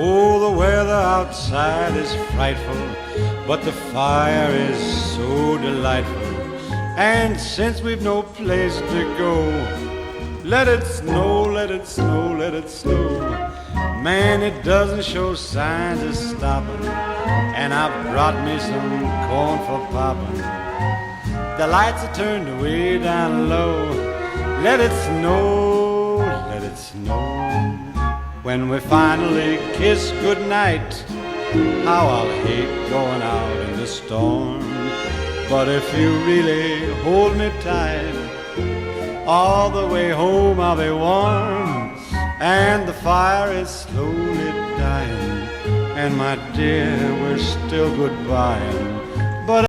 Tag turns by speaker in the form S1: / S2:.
S1: Oh, the weather outside is frightful, but the fire is so delightful. And since we've no place to go, let it snow, let it snow, let it snow. Man, it doesn't show signs of stopping, and I've brought me some corn for popping. The lights are turned way down low. Let it snow, let it snow. When we finally kiss goodnight, how I'll hate going out in the storm. But if you really hold me tight, all the way home I'll be warm. And the fire is slowly dying, and my dear, we're still goodbying.